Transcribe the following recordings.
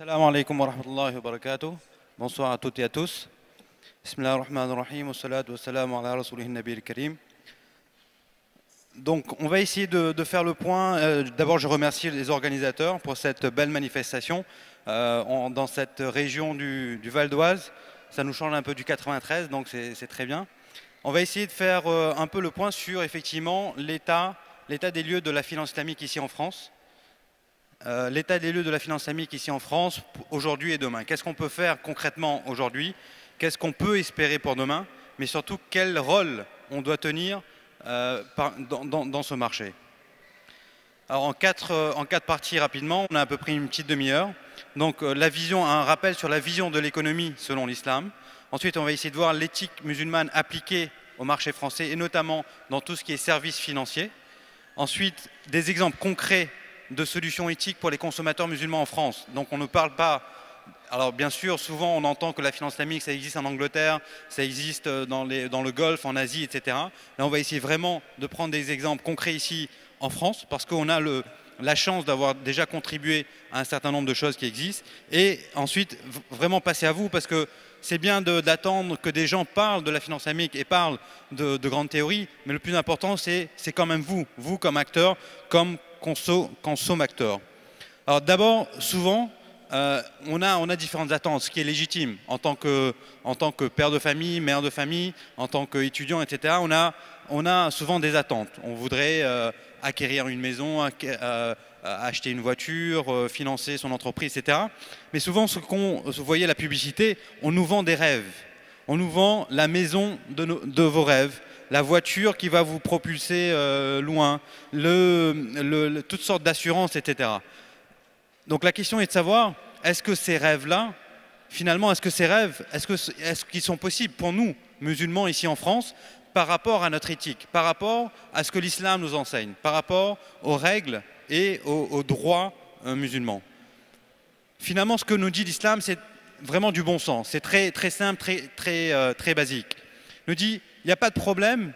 Assalamu alaikum wa rahmatullahi wa barakatuh. Bonsoir à toutes et à tous. Bismillah ar-Rahman ar-Rahim, wa salatu wa salam ala rasulihi nabi al-Karim. Donc, on va essayer de faire le point. D'abord, je remercie les organisateurs pour cette belle manifestation dans cette région du Val d'Oise. Ça nous change un peu du 93, donc c'est très bien. On va essayer de faire un peu le point sur effectivement l'état des lieux de la finance islamique ici en France. L'état des lieux de la finance islamique ici en France, aujourd'hui et demain. Qu'est-ce qu'on peut faire concrètement aujourd'hui? Qu'est-ce qu'on peut espérer pour demain? Mais surtout, quel rôle on doit tenir dans ce marché? Alors en quatre parties rapidement, on a à peu près une petite demi-heure. Donc un rappel sur la vision de l'économie selon l'islam. Ensuite, on va essayer de voir l'éthique musulmane appliquée au marché français et notamment dans tout ce qui est services financiers. Ensuite, des exemples concrets de solutions éthiques pour les consommateurs musulmans en France. Donc on ne parle pas... Alors bien sûr, souvent on entend que la finance islamique, ça existe en Angleterre, ça existe dans le Golfe, en Asie, etc. Là on va essayer vraiment de prendre des exemples concrets ici en France, parce qu'on a la chance d'avoir déjà contribué à un certain nombre de choses qui existent. Et ensuite, vraiment passer à vous, parce que c'est bien d'attendre que des gens parlent de la finance islamique et parlent de grandes théories, mais le plus important, c'est quand même vous comme acteur, comme consommateur. Alors d'abord, souvent, on a différentes attentes, ce qui est légitime. En tant que père de famille, mère de famille, en tant qu'étudiant, etc., on a souvent des attentes. On voudrait acquérir une maison, acheter une voiture, financer son entreprise, etc. Mais souvent, vous voyez la publicité, on nous vend des rêves. On nous vend la maison de vos rêves, la voiture qui va vous propulser loin, toutes sortes d'assurances, etc. Donc la question est de savoir, est-ce que ces rêves-là, finalement, est-ce qu'ils sont possibles pour nous, musulmans ici en France, par rapport à notre éthique, par rapport à ce que l'islam nous enseigne, par rapport aux règles et aux droits musulmans. Finalement, ce que nous dit l'islam, c'est vraiment du bon sens. C'est très simple, très basique. Il nous dit, il n'y a pas de problème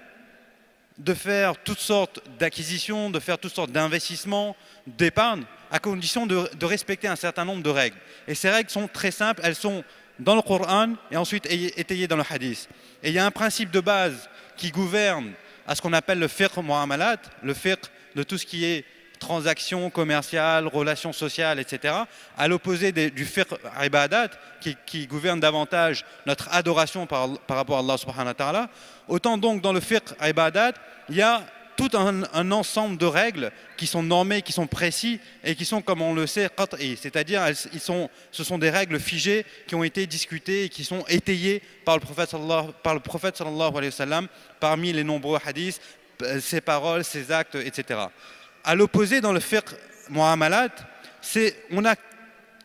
de faire toutes sortes d'acquisitions, de faire toutes sortes d'investissements, d'épargne, à condition de respecter un certain nombre de règles. Et ces règles sont très simples, elles sont dans le Coran et ensuite étayées dans le hadith. Et il y a un principe de base qui gouverne à ce qu'on appelle le fiqh mu'amalat, le fiqh de tout ce qui est transactions commerciales, relations sociales, etc., à l'opposé du fiqh ibadat, qui gouverne davantage notre adoration par rapport à Allah subhanahu wa ta'ala. Autant donc dans le fiqh ibadat, il y a tout un ensemble de règles qui sont normées, qui sont précis et qui sont, comme on le sait, qat'i, c'est-à-dire ce sont des règles figées qui ont été discutées et qui sont étayées par le prophète sallallahu alayhi wa sallam parmi les nombreux hadiths, ses paroles, ses actes, etc. À l'opposé, dans le fiqh mu'amalat, on n'a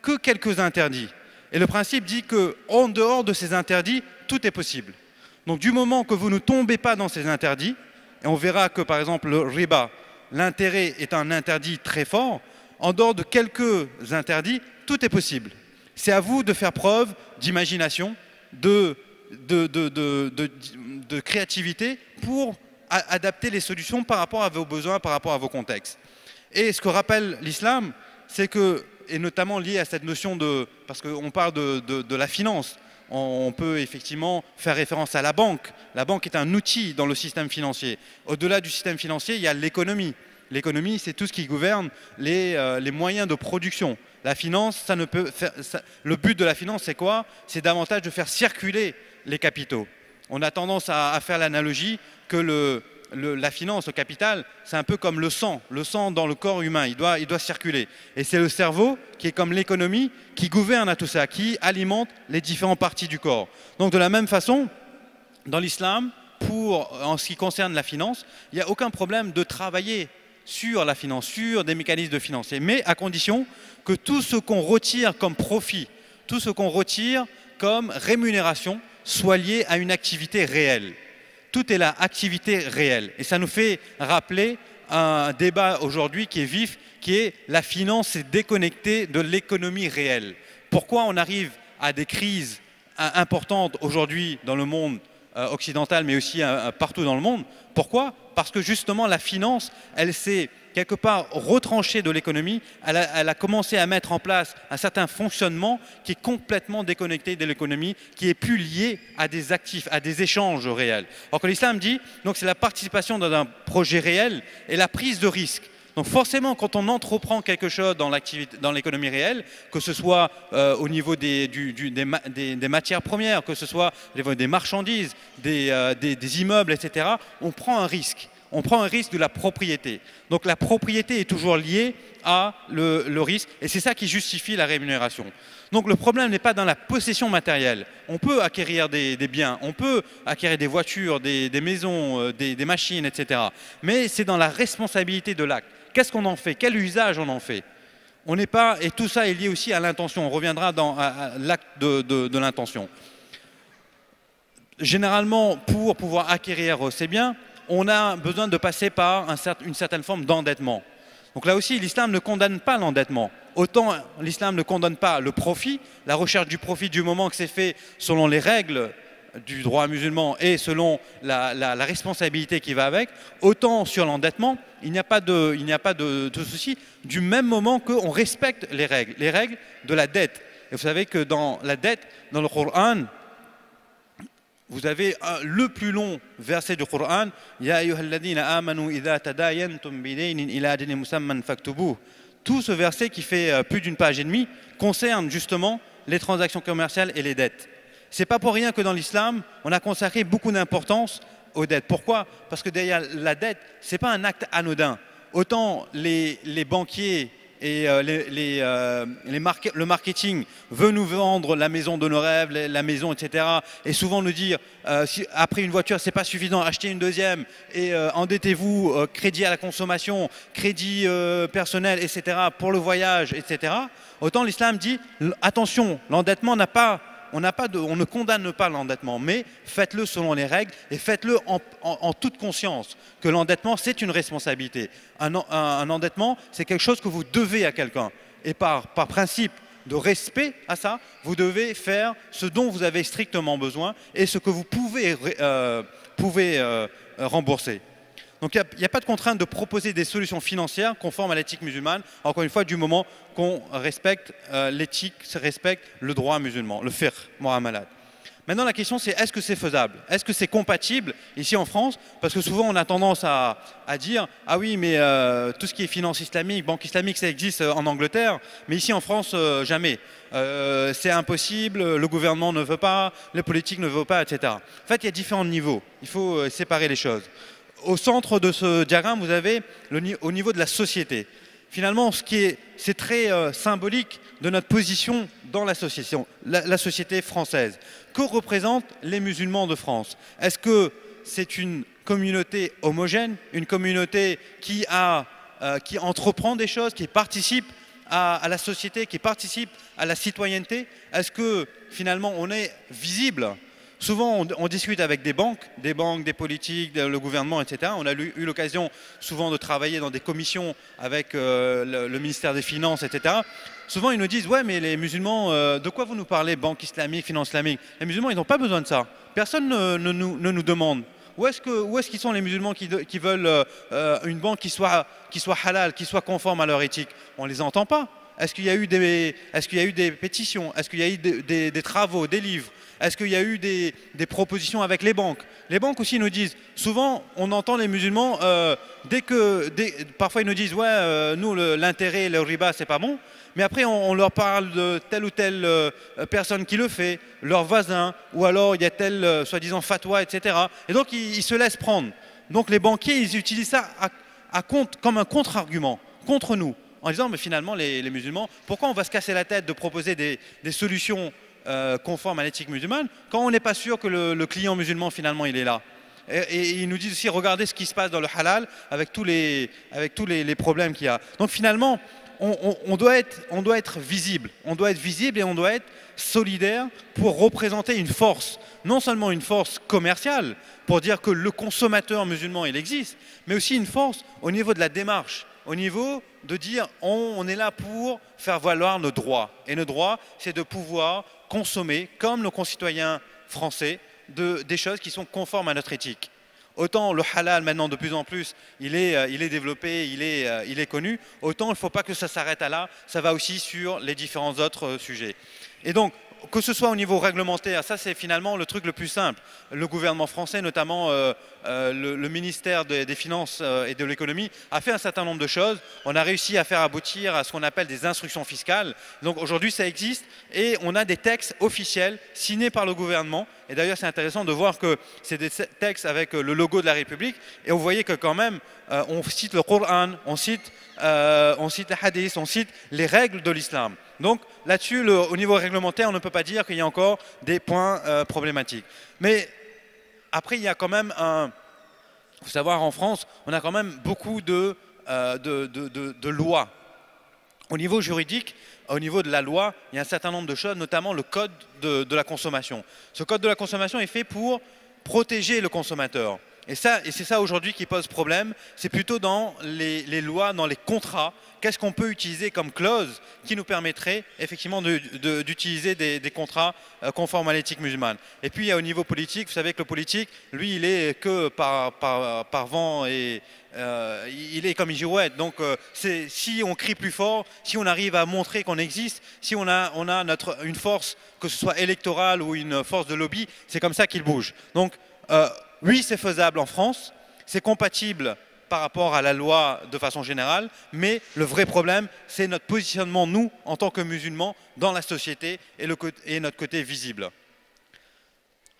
que quelques interdits. Et le principe dit qu'en dehors de ces interdits, tout est possible. Donc du moment que vous ne tombez pas dans ces interdits, et on verra que par exemple le riba, l'intérêt est un interdit très fort, en dehors de quelques interdits, tout est possible. C'est à vous de faire preuve d'imagination, de créativité pour adapter les solutions par rapport à vos besoins, par rapport à vos contextes. Et ce que rappelle l'islam, c'est que, et notamment lié à cette notion parce qu'on parle de la finance, on peut effectivement faire référence à la banque. La banque est un outil dans le système financier. Au-delà du système financier, il y a l'économie. L'économie, c'est tout ce qui gouverne les moyens de production. La finance, le but de la finance, c'est quoi? C'est davantage de faire circuler les capitaux. On a tendance à faire l'analogie que la finance, le capital, c'est un peu comme le sang dans le corps humain, il doit circuler. Et c'est le cerveau qui est comme l'économie qui gouverne à tout ça, qui alimente les différentes parties du corps. Donc de la même façon, dans l'islam, en ce qui concerne la finance, il n'y a aucun problème de travailler sur la finance, sur des mécanismes financiers, mais à condition que tout ce qu'on retire comme profit, tout ce qu'on retire comme rémunération soit lié à une activité réelle. Tout est là, activité réelle. Et ça nous fait rappeler un débat aujourd'hui qui est vif, qui est la finance est déconnectée de l'économie réelle. Pourquoi on arrive à des crises importantes aujourd'hui dans le monde occidental, mais aussi partout dans le monde? Pourquoi? Parce que justement la finance, elle s'est quelque part retranchée de l'économie, elle a commencé à mettre en place un certain fonctionnement qui est complètement déconnecté de l'économie, qui est plus lié à des actifs, à des échanges réels. Alors que l'islam dit, donc c'est la participation dans un projet réel et la prise de risque. Donc forcément, quand on entreprend quelque chose dans l'économie réelle, que ce soit au niveau des matières premières, que ce soit au niveau des marchandises, des immeubles, etc., on prend un risque. On prend un risque de la propriété. Donc la propriété est toujours liée à le risque et c'est ça qui justifie la rémunération. Donc le problème n'est pas dans la possession matérielle. On peut acquérir des biens, on peut acquérir des voitures, des maisons, des machines, etc. Mais c'est dans la responsabilité de l'acte. Qu'est-ce qu'on en fait? Quel usage on en fait? On n'est pas, et tout ça est lié aussi à l'intention. On reviendra à l'acte de l'intention. Généralement, pour pouvoir acquérir ces biens, on a besoin de passer par une certaine forme d'endettement. Donc là aussi, l'islam ne condamne pas l'endettement. Autant l'islam ne condamne pas le profit, la recherche du profit du moment que c'est fait selon les règles du droit musulman et selon la responsabilité qui va avec, autant sur l'endettement, il n'y a pas de souci, du même moment qu'on respecte les règles de la dette. Et vous savez que dans la dette, dans le Coran, vous avez le plus long verset du Coran, Ya ayyuhalladhina amanu idha tadayantum bidaynin ila ajalin musamman faktubuh. Tout ce verset qui fait plus d'une page et demie concerne justement les transactions commerciales et les dettes. C'est pas pour rien que dans l'islam, on a consacré beaucoup d'importance aux dettes. Pourquoi? Parce que derrière la dette, c'est pas un acte anodin. Autant les banquiers et le marketing veut nous vendre la maison de nos rêves, la maison, etc. Et souvent nous dire, si après une voiture, c'est pas suffisant, achetez une deuxième et endettez-vous, crédit à la consommation, crédit personnel, etc. pour le voyage, etc. Autant l'islam dit, attention, l'endettement on ne condamne pas l'endettement, mais faites-le selon les règles et faites-le en toute conscience que l'endettement, c'est une responsabilité. Un endettement, c'est quelque chose que vous devez à quelqu'un. Et par principe de respect à ça, vous devez faire ce dont vous avez strictement besoin et ce que vous pouvez rembourser. Donc il n'y a pas de contrainte de proposer des solutions financières conformes à l'éthique musulmane, encore une fois, du moment qu'on respecte l'éthique, respecte le droit musulman, le fiqh mu'amalat. Maintenant, la question, c'est est-ce que c'est faisable? Est-ce que c'est compatible ici en France? Parce que souvent, on a tendance à dire « Ah oui, mais tout ce qui est finance islamique, banque islamique, ça existe en Angleterre, mais ici en France, jamais. C'est impossible, le gouvernement ne veut pas, les politiques ne veulent pas, etc. » En fait, il y a différents niveaux. Il faut séparer les choses. Au centre de ce diagramme, vous avez au niveau de la société. Finalement, c'est très symbolique de notre position dans la société française. Que représentent les musulmans de France? Est-ce que c'est une communauté homogène, une communauté qui entreprend des choses, qui participe à la société, qui participe à la citoyenneté? Est-ce que finalement on est visible? Souvent, on discute avec des banques, des politiques, le gouvernement, etc. On a eu l'occasion souvent de travailler dans des commissions avec le ministère des Finances, etc. Souvent, ils nous disent « Ouais, mais les musulmans, de quoi vous nous parlez, banque islamique, finance islamique ?» Les musulmans, ils n'ont pas besoin de ça. Personne ne nous demande. Où est-ce qu'ils sont les musulmans qui veulent une banque qui soit halal, qui soit conforme à leur éthique? On ne les entend pas. Est-ce qu'il y a eu des pétitions? Est-ce qu'il y a eu des travaux, des livres? Est-ce qu'il y a eu des propositions avec les banques? Les banques aussi nous disent, souvent on entend les musulmans, parfois ils nous disent, ouais, nous l'intérêt, le riba, c'est pas bon. Mais après on leur parle de telle ou telle personne qui le fait, leur voisin, ou alors il y a tel soi-disant fatwa, etc. Et donc ils se laissent prendre. Donc les banquiers, ils utilisent ça comme un contre-argument, contre nous, en disant, mais finalement les musulmans, pourquoi on va se casser la tête de proposer des solutions conformes à l'éthique musulmane quand on n'est pas sûr que le client musulman finalement il est là? Et ils nous disent aussi, regardez ce qui se passe dans le halal avec tous les problèmes qu'il y a. Donc finalement, on doit être visible. On doit être visible et on doit être solidaire pour représenter une force. Non seulement une force commerciale, pour dire que le consommateur musulman, il existe, mais aussi une force au niveau de la démarche, au niveau de dire on est là pour faire valoir nos droits. Et nos droits, c'est de pouvoir consommer, comme nos concitoyens français, des choses qui sont conformes à notre éthique. autant le halal maintenant de plus en plus, il est développé, il est connu, autant il ne faut pas que ça s'arrête à là, ça va aussi sur les différents autres sujets. Et donc, que ce soit au niveau réglementaire, ça c'est finalement le truc le plus simple. Le gouvernement français, notamment le ministère des Finances et de l'économie, a fait un certain nombre de choses. On a réussi à faire aboutir à ce qu'on appelle des instructions fiscales. Donc aujourd'hui ça existe et on a des textes officiels signés par le gouvernement. Et d'ailleurs c'est intéressant de voir que c'est des textes avec le logo de la République. Et vous voyez que quand même on cite le Coran, on cite les hadiths, on cite les règles de l'islam. Donc là-dessus, au niveau réglementaire, on ne peut pas dire qu'il y a encore des points problématiques. Mais après, il y a quand même il faut savoir, en France, on a quand même beaucoup de lois. Au niveau juridique, au niveau de la loi, il y a un certain nombre de choses, notamment le code de la consommation. Ce code de la consommation est fait pour protéger le consommateur. Et c'est ça aujourd'hui qui pose problème, c'est plutôt dans les lois, dans les contrats, qu'est-ce qu'on peut utiliser comme clause qui nous permettrait effectivement d'utiliser des contrats conformes à l'éthique musulmane. Et puis il y a au niveau politique, vous savez que le politique, lui, il est que par vent et il est comme une girouette. Donc si on crie plus fort, si on arrive à montrer qu'on existe, si on a une force, que ce soit électorale ou une force de lobby, c'est comme ça qu'il bouge. Donc oui, c'est faisable en France, c'est compatible par rapport à la loi de façon générale, mais le vrai problème, c'est notre positionnement, nous, en tant que musulmans, dans la société et notre côté visible.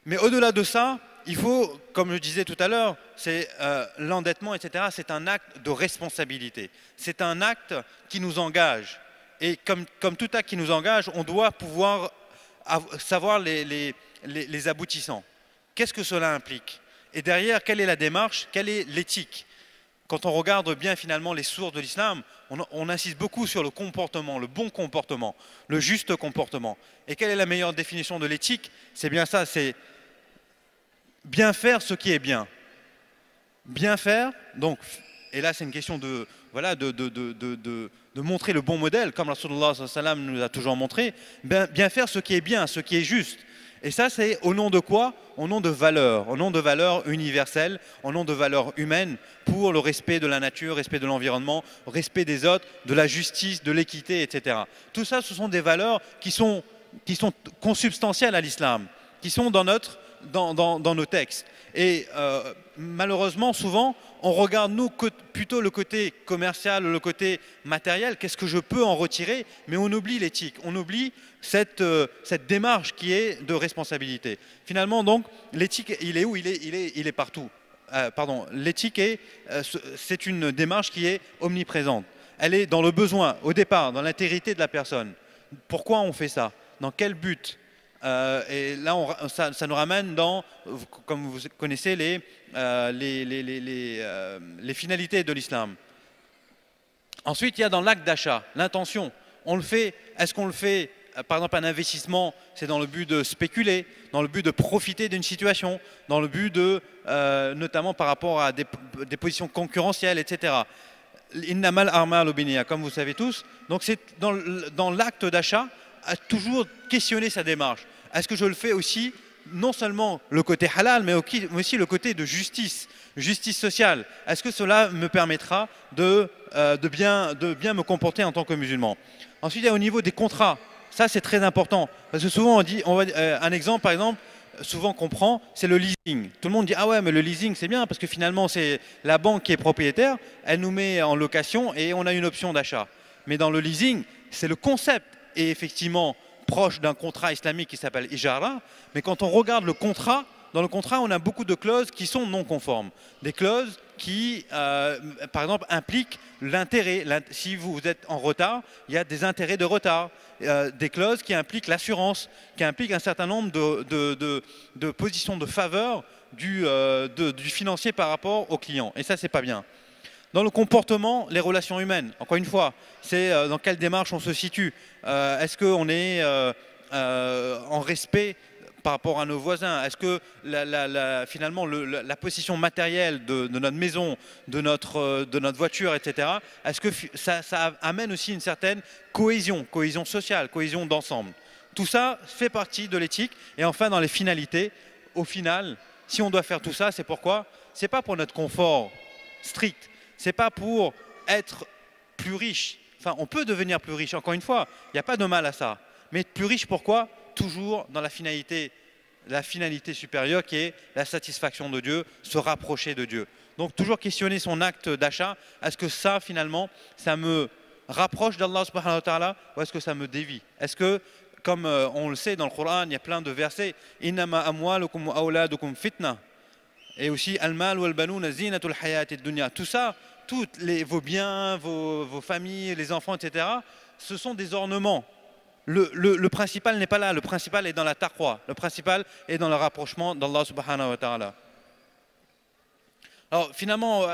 Mais au-delà de ça, il faut, comme je disais tout à l'heure, c'est l'endettement, etc., c'est un acte de responsabilité. C'est un acte qui nous engage. Et comme tout acte qui nous engage, on doit pouvoir savoir les aboutissants. Qu'est-ce que cela implique? Et derrière, quelle est la démarche? Quelle est l'éthique? Quand on regarde bien finalement les sources de l'islam, on insiste beaucoup sur le comportement, le bon comportement, le juste comportement. Et quelle est la meilleure définition de l'éthique? C'est bien ça, c'est bien faire ce qui est bien. Bien faire, donc, et là c'est une question de montrer le bon modèle, comme Rasulullah sallallahu alayhi wa sallam nous a toujours montré, bien faire ce qui est bien, ce qui est juste. Et ça, c'est au nom de quoi? Au nom de valeurs universelles, au nom de valeurs humaines, pour le respect de la nature, respect de l'environnement, respect des autres, de la justice, de l'équité, etc. Tout ça, ce sont des valeurs qui sont consubstantielles à l'islam, qui sont dans nos textes. Et malheureusement, souvent, on regarde nous plutôt le côté commercial, le côté matériel, qu'est-ce que je peux en retirer, mais on oublie l'éthique, on oublie cette démarche qui est de responsabilité. Finalement, donc, l'éthique, il est où? Il est partout. L'éthique, c'est une démarche qui est omniprésente. Elle est dans le besoin, au départ, dans l'intégrité de la personne. Pourquoi on fait ça? Dans quel but? Et là, ça nous ramène dans, comme vous connaissez, les finalités de l'islam. Ensuite, il y a dans l'acte d'achat, l'intention. On le fait, est-ce qu'on le fait, par exemple, un investissement, c'est dans le but de spéculer, dans le but de profiter d'une situation, dans le but de, notamment par rapport à des positions concurrentielles, etc. Innamal a'malu binniyat, comme vous savez tous. Donc c'est dans l'acte d'achat, à toujours questionner sa démarche. Est-ce que je le fais aussi, non seulement le côté halal, mais aussi le côté de justice sociale? Est-ce que cela me permettra de bien me comporter en tant que musulman? Ensuite, il y a au niveau des contrats. Ça, c'est très important. Parce que souvent, un exemple, par exemple, souvent qu'on prend, c'est le leasing. Tout le monde dit « Ah ouais, mais le leasing, c'est bien, parce que finalement, c'est la banque qui est propriétaire, elle nous met en location et on a une option d'achat. » Mais dans le leasing, c'est le concept est effectivement proche d'un contrat islamique qui s'appelle Ijara, mais quand on regarde le contrat, dans le contrat, on a beaucoup de clauses qui sont non conformes. Des clauses qui, par exemple, impliquent l'intérêt. Si vous êtes en retard, il y a des intérêts de retard. Des clauses qui impliquent l'assurance, qui impliquent un certain nombre de positions de faveur du financier par rapport au client. Et ça, c'est pas bien. Dans le comportement, les relations humaines, encore une fois, c'est dans quelle démarche on se situe. Est-ce qu'on est en respect par rapport à nos voisins? Est-ce que finalement la position matérielle de notre maison, de notre voiture, etc., est-ce que ça amène aussi une certaine cohésion sociale, cohésion d'ensemble? Tout ça fait partie de l'éthique. Et enfin, dans les finalités, au final, Si on doit faire tout ça, c'est pourquoi? C'est pas pour notre confort strict, c'est pas pour être plus riche. Enfin, on peut devenir plus riche, encore une fois, il n'y a pas de mal à ça. Mais être plus riche, pourquoi? Toujours dans la finalité supérieure qui est la satisfaction de Dieu, se rapprocher de Dieu. Donc toujours questionner son acte d'achat, est-ce que ça finalement, ça me rapproche d'Allah subhanahu wa ta'ala ou est-ce que ça me dévie? Est-ce que, comme on le sait dans le Coran, il y a plein de versets, Innama amwalukum wa awladukum fitna, et aussi Al-mal wal banouna zinatul hayatid dunya. Tout ça, vos biens, vos familles, les enfants, etc., ce sont des ornements. Le principal n'est pas là, le principal est dans la taqwa, le principal est dans le rapprochement d'Allah subhanahu wa ta'ala. Alors finalement,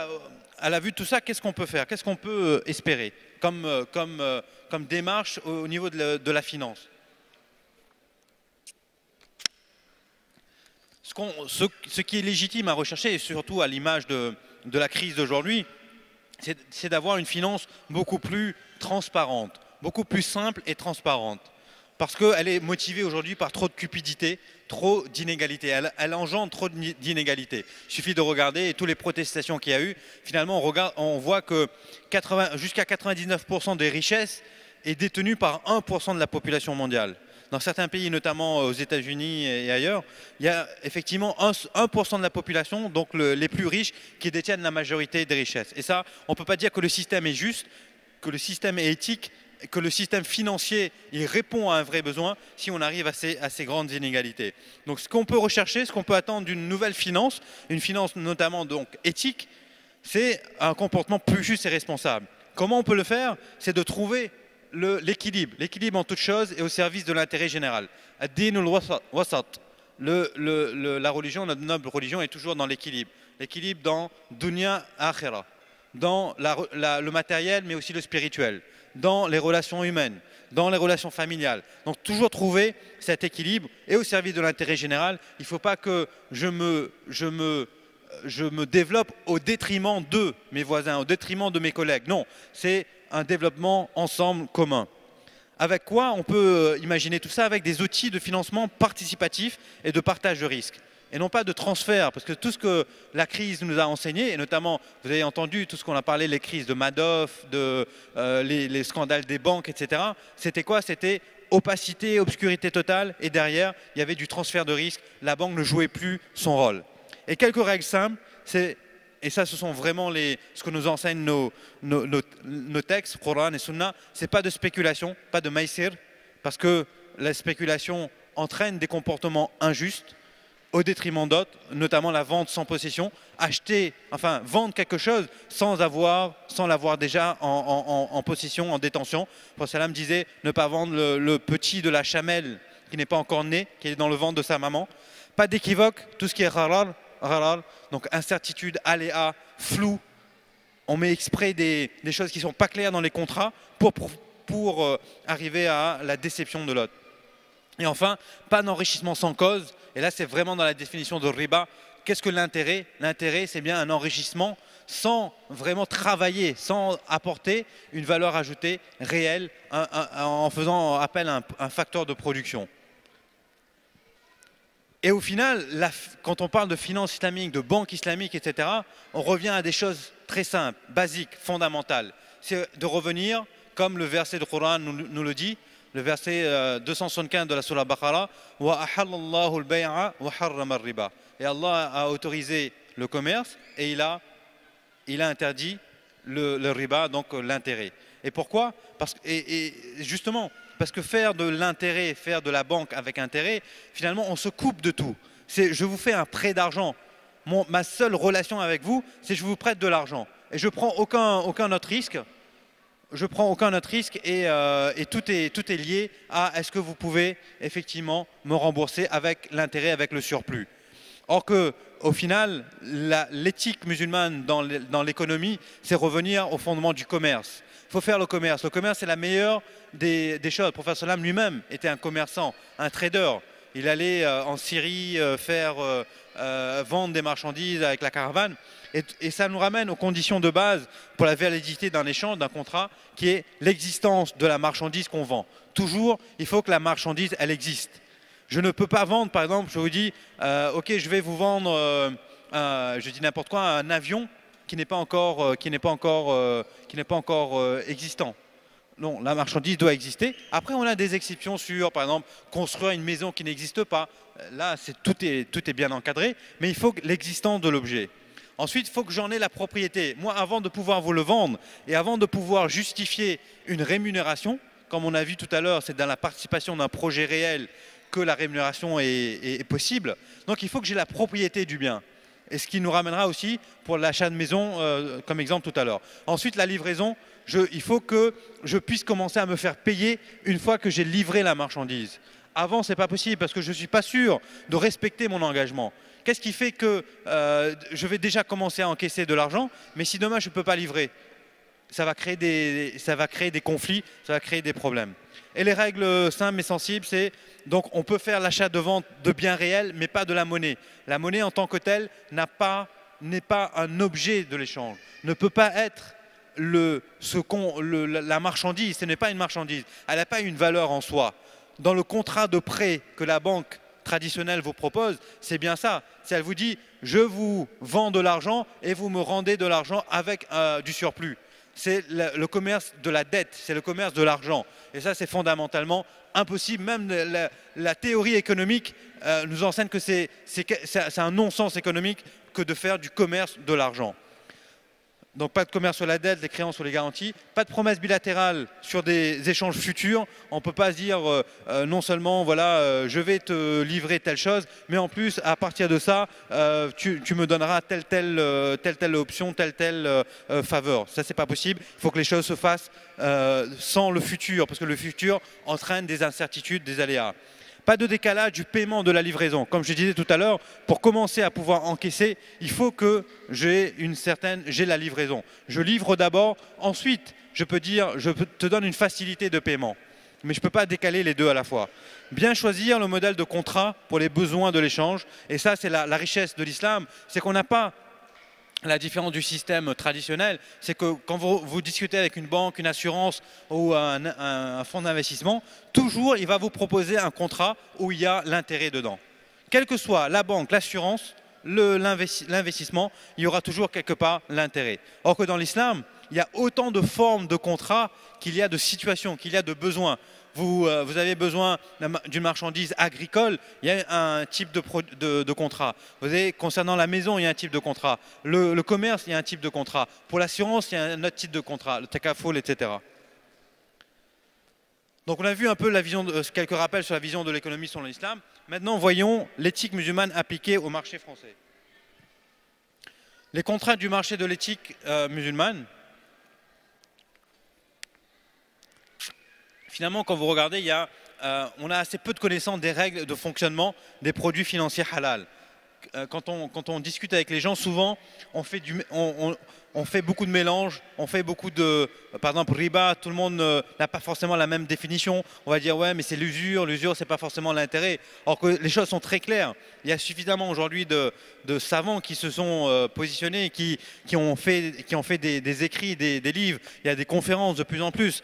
à la vue de tout ça, qu'est-ce qu'on peut faire? Qu'est-ce qu'on peut espérer comme démarche au niveau de la finance? Ce qui est légitime à rechercher, et surtout à l'image de la crise d'aujourd'hui, c'est d'avoir une finance beaucoup plus transparente, beaucoup plus simple et transparente. Parce qu'elle est motivée aujourd'hui par trop de cupidité, trop d'inégalités. Elle engendre trop d'inégalités. Il suffit de regarder toutes les protestations qu'il y a eu. Finalement, on voit que jusqu'à 99% des richesses est détenue par 1% de la population mondiale. Dans certains pays, notamment aux États-Unis et ailleurs, il y a effectivement 1% de la population, donc les plus riches, qui détiennent la majorité des richesses. Et ça, on ne peut pas dire que le système est juste, que le système est éthique, que le système financier il répond à un vrai besoin si on arrive à ces grandes inégalités. Donc ce qu'on peut rechercher, ce qu'on peut attendre d'une nouvelle finance, une finance notamment donc éthique, c'est un comportement plus juste et responsable. Comment on peut le faire? C'est de trouver l'équilibre en toute chose et au service de l'intérêt général. Ad-dinul wasat. La religion, notre noble religion est toujours dans l'équilibre. L'équilibre dans dunya akhira, dans le matériel mais aussi le spirituel, dans les relations humaines, dans les relations familiales. Donc toujours trouver cet équilibre et au service de l'intérêt général. Il ne faut pas que je me développe au détriment de mes voisins, au détriment de mes collègues. Non, c'est un développement ensemble commun. Avec quoi on peut imaginer tout ça? Avec des outils de financement participatif et de partage de risques. Et non pas de transfert, parce que tout ce que la crise nous a enseigné, et notamment, vous avez entendu tout ce qu'on a parlé, les crises de Madoff, les scandales des banques, etc. C'était quoi? C'était opacité, obscurité totale, et derrière, il y avait du transfert de risque. La banque ne jouait plus son rôle. Et quelques règles simples, et ça, ce sont vraiment ce que nous enseignent nos textes, Coran et Sunna, c'est pas de spéculation, pas de maïsir, parce que la spéculation entraîne des comportements injustes au détriment d'autres, notamment la vente sans possession, vendre quelque chose sans l'avoir déjà en possession, en détention. Le prophète sallam disait ne pas vendre le petit de la chamelle qui n'est pas encore né, qui est dans le ventre de sa maman. Pas d'équivoque, tout ce qui est halal, donc incertitude, aléa, flou. On met exprès des choses qui ne sont pas claires dans les contrats pour arriver à la déception de l'autre. Et enfin, pas d'enrichissement sans cause. Et là, c'est vraiment dans la définition de riba. Qu'est-ce que l'intérêt? L'intérêt, c'est bien un enrichissement sans vraiment travailler, sans apporter une valeur ajoutée réelle en faisant appel à un facteur de production. Et au final, quand on parle de finance islamique, de banque islamique, etc., on revient à des choses très simples, basiques, fondamentales. C'est de revenir, comme le verset du Coran nous le dit, le verset 275 de la Surah Baqara, wa ahallallahu al-bay'a wa harrama ar-riba. Et Allah a autorisé le commerce et il a interdit le riba, donc l'intérêt. Et pourquoi? Justement, parce que faire de l'intérêt, faire de la banque avec intérêt, finalement, on se coupe de tout. Je vous fais un prêt d'argent. Ma seule relation avec vous, c'est que je vous prête de l'argent. Et je ne prends aucun autre risque. Et tout est lié à est-ce que vous pouvez effectivement me rembourser avec l'intérêt, avec le surplus. Or qu'au final, l'éthique musulmane dans l'économie, c'est revenir au fondement du commerce. Il faut faire le commerce. Le commerce, c'est la meilleure des choses. Le prophète sallam lui-même était un commerçant, un trader. Il allait en Syrie vendre des marchandises avec la caravane. Et ça nous ramène aux conditions de base pour la validité d'un échange, d'un contrat, qui est l'existence de la marchandise qu'on vend. Toujours, il faut que la marchandise, elle existe. Je ne peux pas vendre, par exemple, je vous dis, ok, je vais vous vendre, je dis n'importe quoi, un avion qui n'est pas encore, existant. Non, la marchandise doit exister. Après, on a des exceptions sur, par exemple, construire une maison qui n'existe pas. Là, tout est bien encadré, mais il faut l'existence de l'objet. Ensuite, il faut que j'en ai la propriété. Moi, avant de pouvoir vous le vendre et avant de pouvoir justifier une rémunération, comme on a vu tout à l'heure, c'est dans la participation d'un projet réel que la rémunération est possible. Donc, il faut que j'ai la propriété du bien. Et ce qui nous ramènera aussi pour l'achat de maison, comme exemple tout à l'heure. Ensuite, la livraison, il faut que je puisse commencer à me faire payer une fois que j'ai livré la marchandise. Avant, ce n'est pas possible parce que je ne suis pas sûr de respecter mon engagement. Qu'est-ce qui fait que je vais déjà commencer à encaisser de l'argent, mais si demain je ne peux pas livrer, ça va créer des conflits, ça va créer des problèmes. Et les règles simples mais sensibles, c'est donc on peut faire l'achat de vente de biens réels, mais pas de la monnaie. La monnaie en tant que telle n'est pas un objet de l'échange, ne peut pas être la marchandise, ce n'est pas une marchandise, elle n'a pas une valeur en soi. Dans le contrat de prêt que la banque traditionnelle vous propose, c'est bien ça. Elle vous dit, je vous vends de l'argent et vous me rendez de l'argent avec du surplus. C'est le commerce de la dette, c'est le commerce de l'argent. Et ça, c'est fondamentalement impossible. Même la théorie économique nous enseigne que c'est un non-sens économique que de faire du commerce de l'argent. Donc pas de commerce sur la dette, les créances ou les garanties, pas de promesse bilatérale sur des échanges futurs. On ne peut pas se dire non seulement voilà, je vais te livrer telle chose, mais en plus à partir de ça, tu me donneras telle option, telle faveur. Ça c'est pas possible. Il faut que les choses se fassent sans le futur, parce que le futur entraîne des incertitudes, des aléas. Pas de décalage du paiement de la livraison. Comme je disais tout à l'heure, pour commencer à pouvoir encaisser, il faut que j'ai la livraison. Je livre d'abord, ensuite je peux dire, je te donne une facilité de paiement. Mais je ne peux pas décaler les deux à la fois. Bien choisir le modèle de contrat pour les besoins de l'échange. Et ça, c'est la richesse de l'islam, c'est qu'on n'a pas la différence du système traditionnel, c'est que quand vous discutez avec une banque, une assurance ou un fonds d'investissement, toujours il va vous proposer un contrat où il y a l'intérêt dedans. Quelle que soit la banque, l'assurance, l'investissement, il y aura toujours quelque part l'intérêt. Or que dans l'islam, il y a autant de formes de contrats qu'il y a de situations, qu'il y a de besoins. Vous avez besoin d'une marchandise agricole, il y a un type de contrat. Concernant la maison, il y a un type de contrat. Le commerce, il y a un type de contrat. Pour l'assurance, il y a un autre type de contrat, le takaful, etc. Donc on a vu un peu quelques rappels sur la vision de l'économie selon l'islam. Maintenant, voyons l'éthique musulmane appliquée au marché français. Les contraintes du marché de l'éthique musulmane. Finalement, quand vous regardez, on a assez peu de connaissances des règles de fonctionnement des produits financiers halal. Quand on discute avec les gens, souvent, on fait beaucoup de mélanges, on fait beaucoup de... Par exemple, riba, tout le monde n'a pas forcément la même définition. On va dire, ouais, mais c'est l'usure, c'est pas forcément l'intérêt. Alors que les choses sont très claires. Il y a suffisamment aujourd'hui de savants qui se sont positionnés et qui ont fait des écrits, des livres. Il y a des conférences de plus en plus.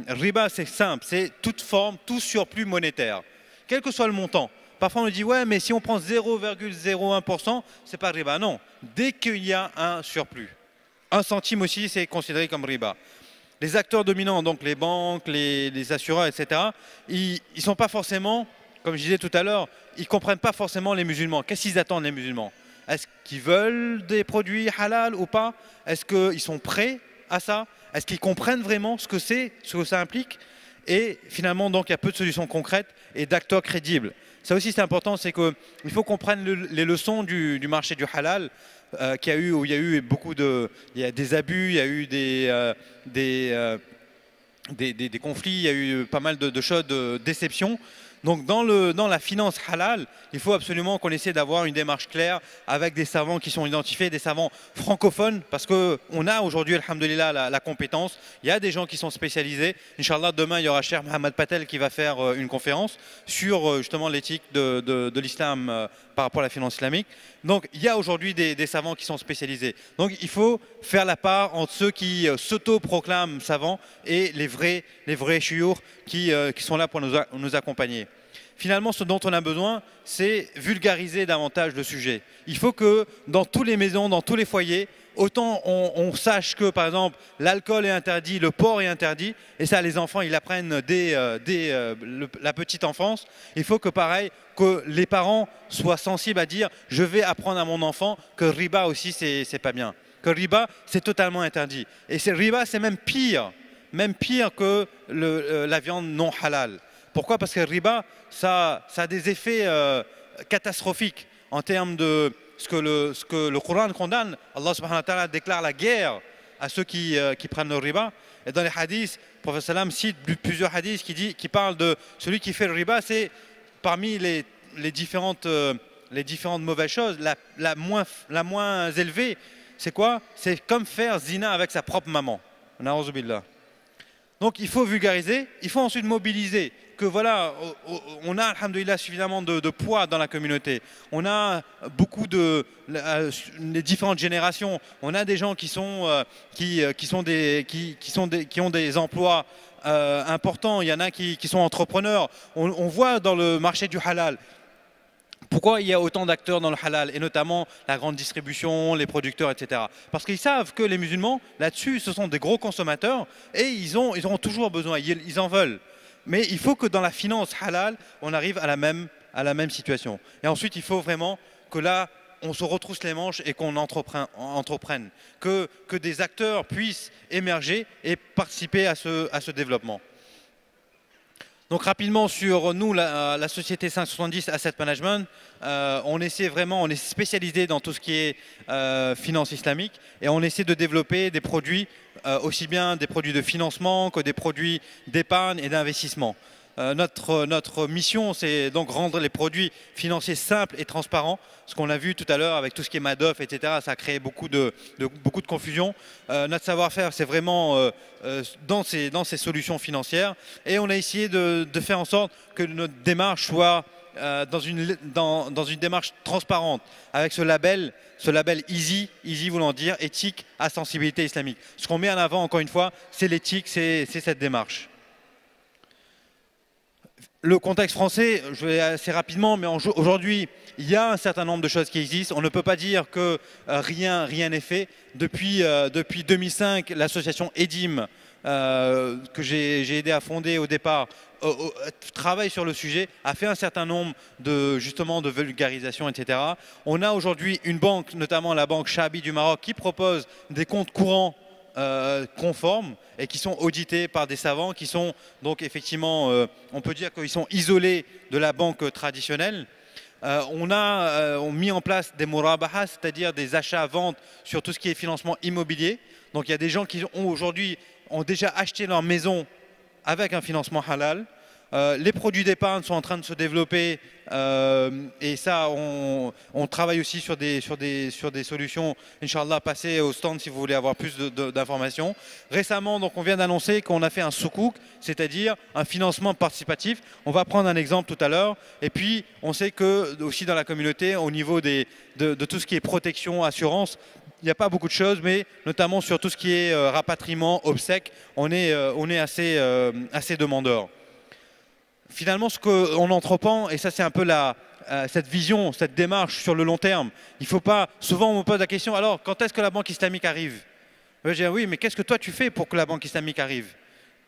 Riba, c'est simple, c'est toute forme, tout surplus monétaire, quel que soit le montant. Parfois on nous dit ouais, mais si on prend 0,01%, c'est pas riba. Non, dès qu'il y a un surplus, 1 centime aussi, c'est considéré comme riba. Les acteurs dominants, donc les banques, les assureurs, etc., ils sont pas forcément, comme je disais tout à l'heure, ils comprennent pas forcément les musulmans. Qu'est-ce qu'ils attendent les musulmans? Est-ce qu'ils veulent des produits halal ou pas? Est-ce qu'ils sont prêts à ça? Est-ce qu'ils comprennent vraiment ce que ça implique? Et finalement, donc, il y a peu de solutions concrètes et d'acteurs crédibles. Ça aussi, c'est important, c'est qu'il faut qu'on prenne les leçons du marché du halal, où il y a eu des abus, il y a eu des conflits, il y a eu pas mal de choses, de déceptions. Donc dans la finance halal, il faut absolument qu'on essaie d'avoir une démarche claire avec des savants qui sont identifiés, des savants francophones, parce qu'on a aujourd'hui, alhamdoulilah, la compétence. Il y a des gens qui sont spécialisés. Inch'Allah, demain, il y aura Cheikh Mohamed Patel qui va faire une conférence sur justement l'éthique de l'islam par rapport à la finance islamique. Donc il y a aujourd'hui des savants qui sont spécialisés. Donc il faut faire la part entre ceux qui s'auto-proclament savants et les vrais chiours qui sont là pour nous accompagner. Finalement, ce dont on a besoin, c'est vulgariser davantage le sujet. Il faut que dans toutes les maisons, dans tous les foyers, autant on sache que, par exemple, l'alcool est interdit, le porc est interdit, et ça, les enfants, ils apprennent dès la petite enfance. Il faut que, pareil, que les parents soient sensibles à dire « je vais apprendre à mon enfant que riba aussi, c'est pas bien ». Que riba, c'est totalement interdit. Et riba, c'est même pire que la viande non halal. Pourquoi? Parce que le riba, ça a des effets catastrophiques en termes de ce que le Coran condamne. Allah subhanahu wa ta'ala déclare la guerre à ceux qui prennent le riba. Et dans les hadiths, le prophète sallam cite plusieurs hadiths qui parlent de celui qui fait le riba, c'est parmi les différentes mauvaises choses, la moins élevée, c'est quoi? C'est comme faire zina avec sa propre maman. Na'ouzou billah. Donc il faut vulgariser, il faut ensuite mobiliser, que voilà, on a, alhamdoulilah, suffisamment de poids dans la communauté. On a beaucoup les différentes générations. On a des gens qui ont des emplois importants. Il y en a qui sont entrepreneurs. On voit dans le marché du halal. Pourquoi il y a autant d'acteurs dans le halal, et notamment la grande distribution, les producteurs, etc. Parce qu'ils savent que les musulmans, là-dessus, ce sont des gros consommateurs et ils auront toujours besoin, ils en veulent. Mais il faut que dans la finance halal, on arrive à la même situation. Et ensuite, il faut vraiment que là, on se retrousse les manches et qu'on entreprenne. Que des acteurs puissent émerger et participer à ce développement. Donc rapidement sur nous, la société 570 Asset Management, on est spécialisé dans tout ce qui est finance islamique et on essaie de développer des produits, aussi bien des produits de financement que des produits d'épargne et d'investissement. Notre mission, c'est donc rendre les produits financiers simples et transparents. Ce qu'on a vu tout à l'heure avec tout ce qui est Madoff, etc., ça a créé beaucoup de confusion. Notre savoir-faire, c'est vraiment dans ces solutions financières. Et on a essayé de faire en sorte que notre démarche soit dans une démarche transparente, avec ce label EASY voulant dire éthique à sensibilité islamique. Ce qu'on met en avant, encore une fois, c'est l'éthique, c'est cette démarche. Le contexte français, je vais assez rapidement, mais aujourd'hui, il y a un certain nombre de choses qui existent. On ne peut pas dire que rien n'est fait. Depuis 2005, l'association EDIM, que j'ai aidé à fonder au départ, travaille sur le sujet, a fait un certain nombre de vulgarisation, etc. On a aujourd'hui une banque, notamment la banque Shabi du Maroc, qui propose des comptes courants conformes et qui sont audités par des savants qui sont donc effectivement, on peut dire qu'ils sont isolés de la banque traditionnelle. On a mis en place des murabaha, c'est-à-dire des achats-ventes sur tout ce qui est financement immobilier. Donc il y a des gens qui aujourd'hui ont déjà acheté leur maison avec un financement halal. Les produits d'épargne sont en train de se développer et ça, on travaille aussi sur des solutions. Inch'Allah, passez au stand si vous voulez avoir plus d'informations. Récemment, donc, on vient d'annoncer qu'on a fait un soukouk, c'est-à-dire un financement participatif. On va prendre un exemple tout à l'heure. Et puis, on sait que aussi dans la communauté, au niveau de tout ce qui est protection, assurance, il n'y a pas beaucoup de choses, mais notamment sur tout ce qui est rapatriement, obsèques, on est assez demandeur. Finalement, ce qu'on entreprend, et ça c'est un peu cette vision, cette démarche sur le long terme, il faut pas, souvent on me pose la question, alors quand est-ce que la banque islamique arrive? Je dis oui, mais qu'est-ce que toi tu fais pour que la banque islamique arrive?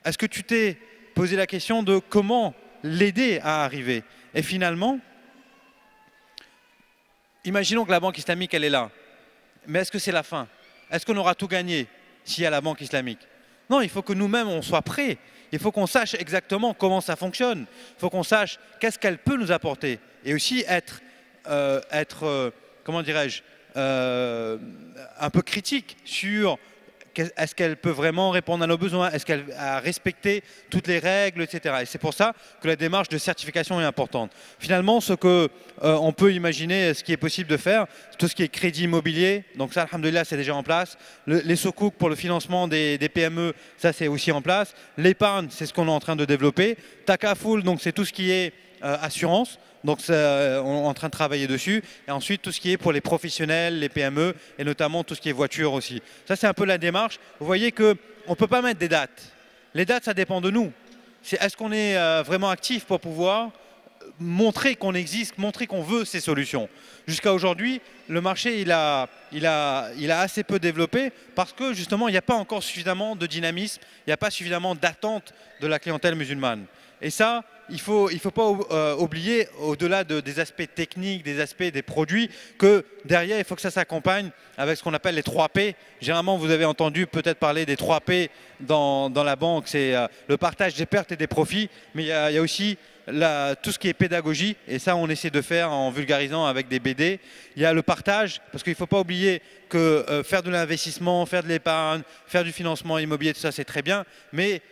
Est-ce que tu t'es posé la question de comment l'aider à arriver? Et finalement, imaginons que la banque islamique elle est là, mais est-ce que c'est la fin? Est-ce qu'on aura tout gagné s'il y a la banque islamique? Non, il faut que nous-mêmes on soit prêts. Il faut qu'on sache exactement comment ça fonctionne. Il faut qu'on sache qu'est-ce qu'elle peut nous apporter. Et aussi être comment dirais-je, un peu critique sur est-ce qu'elle peut vraiment répondre à nos besoins, est-ce qu'elle a respecté toutes les règles, etc. Et c'est pour ça que la démarche de certification est importante. Finalement, ce qu'on peut imaginer, ce qui est possible de faire, tout ce qui est crédit immobilier, donc ça, alhamdoulilah, c'est déjà en place. Les soukouks pour le financement des PME, ça c'est aussi en place. L'épargne, c'est ce qu'on est en train de développer. Takaful, donc c'est tout ce qui est assurance. Donc on est en train de travailler dessus. Et ensuite tout ce qui est pour les professionnels, les PME et notamment tout ce qui est voiture aussi. Ça c'est un peu la démarche. Vous voyez qu'on ne peut pas mettre des dates. Les dates ça dépend de nous. Est-ce qu'on est vraiment actif pour pouvoir montrer qu'on existe, montrer qu'on veut ces solutions. Jusqu'à aujourd'hui, le marché il a assez peu développé parce que justement il n'y a pas encore suffisamment de dynamisme, il n'y a pas suffisamment d'attente de la clientèle musulmane. Et ça, il ne faut pas oublier, au-delà des aspects techniques, des aspects des produits, que derrière, il faut que ça s'accompagne avec ce qu'on appelle les 3 P. Généralement, vous avez entendu peut-être parler des 3 P dans la banque, c'est le partage des pertes et des profits, mais il y a aussi tout ce qui est pédagogie, et ça on essaie de faire en vulgarisant avec des BD. Il y a le partage, parce qu'il ne faut pas oublier que faire de l'investissement, faire de l'épargne, faire du financement immobilier, tout ça c'est très bien, mais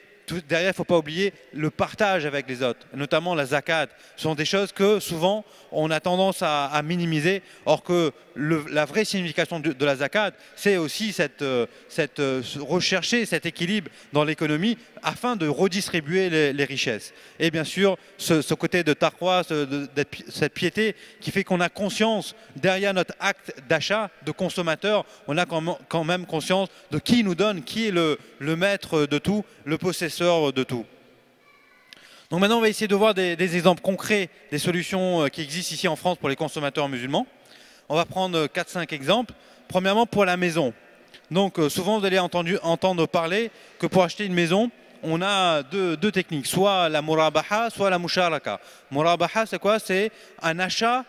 derrière, il ne faut pas oublier le partage avec les autres, notamment la zakat. Ce sont des choses que souvent on a tendance à minimiser, or que la vraie signification de la zakat, c'est aussi rechercher cet équilibre dans l'économie afin de redistribuer les richesses. Et bien sûr, ce côté de taqwa, cette piété qui fait qu'on a conscience, derrière notre acte d'achat de consommateur, on a quand même conscience de qui nous donne, qui est le maître de tout, le possesseur de tout. Donc maintenant, on va essayer de voir des exemples concrets des solutions qui existent ici en France pour les consommateurs musulmans. On va prendre 4-5 exemples. Premièrement, pour la maison. Donc souvent, vous allez entendre parler que pour acheter une maison, on a deux techniques, soit la murabaha, soit la musharaka. Murabaha, c'est quoi? C'est un achat,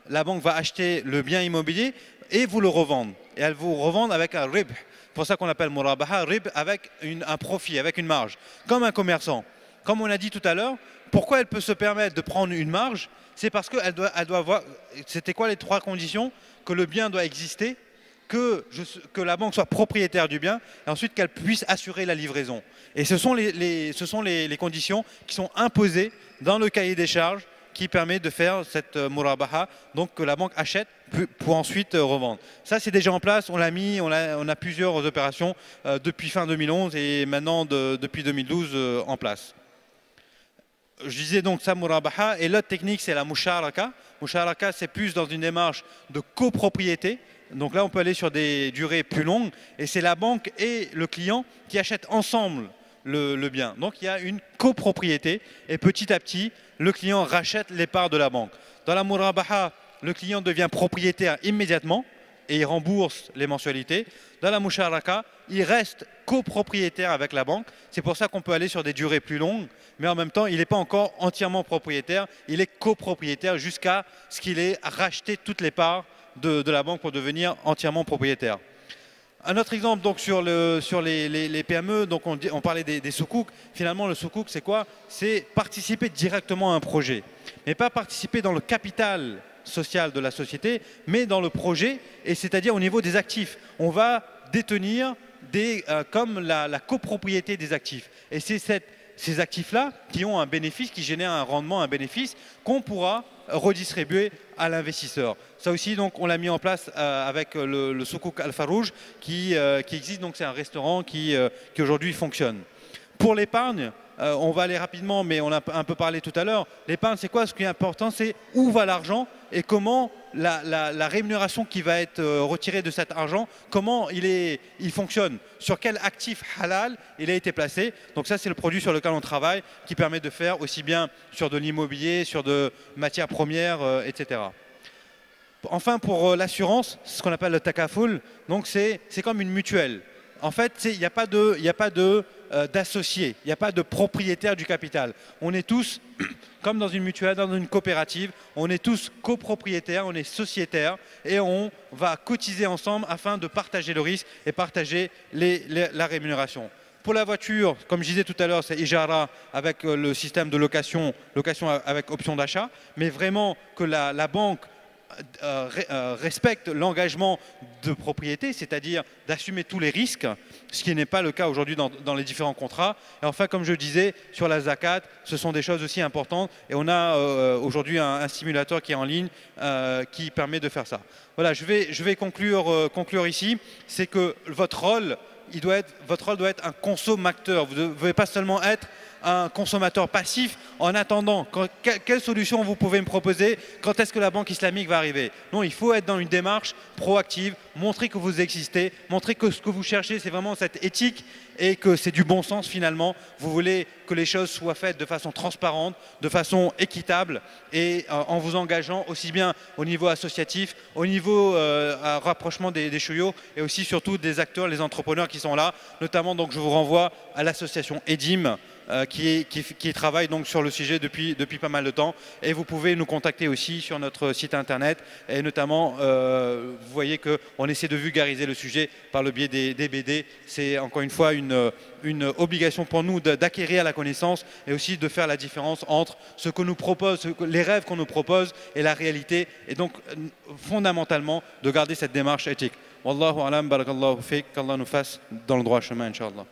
la banque va acheter le bien immobilier et vous le revendre. Et elle vous revend avec un rib. C'est pour ça qu'on appelle murabaha, rib avec un profit, avec une marge, comme un commerçant. Comme on a dit tout à l'heure, pourquoi elle peut se permettre de prendre une marge? C'est parce qu'elle doit avoir, c'était quoi les 3 conditions? Que le bien doit exister, que la banque soit propriétaire du bien, et ensuite qu'elle puisse assurer la livraison. Et ce sont les conditions qui sont imposées dans le cahier des charges qui permet de faire cette murabaha, donc que la banque achète pour ensuite revendre. Ça, c'est déjà en place, on l'a mis, on a plusieurs opérations depuis fin 2011 et maintenant depuis 2012 en place. Je disais donc ça, murabaha, et l'autre technique, c'est la musharaka. Musharaka, c'est plus dans une démarche de copropriété. Donc là, on peut aller sur des durées plus longues, et c'est la banque et le client qui achètent ensemble le bien. Donc il y a une copropriété, et petit à petit, le client rachète les parts de la banque. Dans la murabaha, le client devient propriétaire immédiatement, et il rembourse les mensualités. Dans la musharaka, il reste copropriétaire avec la banque. C'est pour ça qu'on peut aller sur des durées plus longues, mais en même temps, il n'est pas encore entièrement propriétaire, il est copropriétaire jusqu'à ce qu'il ait racheté toutes les parts de la banque pour devenir entièrement propriétaire. Un autre exemple donc sur les PME, donc on parlait des soukouk. Finalement, le soukouk, c'est quoi? C'est participer directement à un projet, mais pas participer dans le capital social de la société, mais dans le projet, et c'est-à-dire au niveau des actifs. On va détenir comme la copropriété des actifs. Et c'est ces actifs-là qui ont un bénéfice, qui génèrent un rendement, un bénéfice qu'on pourra redistribuer à l'investisseur. Ça aussi, donc, on l'a mis en place avec le Soukouk Al Farouj qui existe. Donc, c'est un restaurant qui aujourd'hui fonctionne. Pour l'épargne, on va aller rapidement, mais on a un peu parlé tout à l'heure. L'épargne, c'est quoi? Ce qui est important, c'est où va l'argent et comment la rémunération qui va être retirée de cet argent, comment il fonctionne, sur quel actif halal il a été placé. Donc ça, c'est le produit sur lequel on travaille, qui permet de faire aussi bien sur de l'immobilier, sur de matières premières, etc. Enfin, pour l'assurance, c'est ce qu'on appelle le takaful. Donc c'est comme une mutuelle. En fait, il n'y a pas d'associés, il n'y a pas de propriétaire du capital. On est tous, comme dans une mutuelle, dans une coopérative, on est tous copropriétaires, on est sociétaires et on va cotiser ensemble afin de partager le risque et partager la rémunération. Pour la voiture, comme je disais tout à l'heure, c'est Ijara avec le système de location avec option d'achat, mais vraiment que la banque respecte l'engagement de propriété, c'est-à-dire d'assumer tous les risques, ce qui n'est pas le cas aujourd'hui dans les différents contrats. Et enfin, comme je disais, sur la zakat, ce sont des choses aussi importantes et on a aujourd'hui un simulateur qui est en ligne qui permet de faire ça. Voilà, je vais conclure ici, c'est que votre rôle doit être un consommateur. Vous ne devez pas seulement être un consommateur passif en attendant quelle solution vous pouvez me proposer, quand est-ce que la banque islamique va arriver. Non, il faut être dans une démarche proactive, montrer que vous existez, montrer que ce que vous cherchez, c'est vraiment cette éthique et que c'est du bon sens finalement. Vous voulez que les choses soient faites de façon transparente, de façon équitable et en vous engageant aussi bien au niveau associatif, au niveau rapprochement des chouillots et aussi surtout des acteurs, les entrepreneurs qui sont là. Notamment, donc, je vous renvoie à l'association EDIM qui travaille donc sur le sujet depuis pas mal de temps. Et vous pouvez nous contacter aussi sur notre site internet. Et notamment, vous voyez qu'on essaie de vulgariser le sujet par le biais des BD. C'est encore une fois une obligation pour nous d'acquérir la connaissance et aussi de faire la différence entre ce que nous propose, les rêves qu'on nous propose et la réalité. Et donc, fondamentalement, de garder cette démarche éthique. Wallahu alam, barakallahu fik, qu'Allah nous fasse dans le droit chemin, Inch'Allah.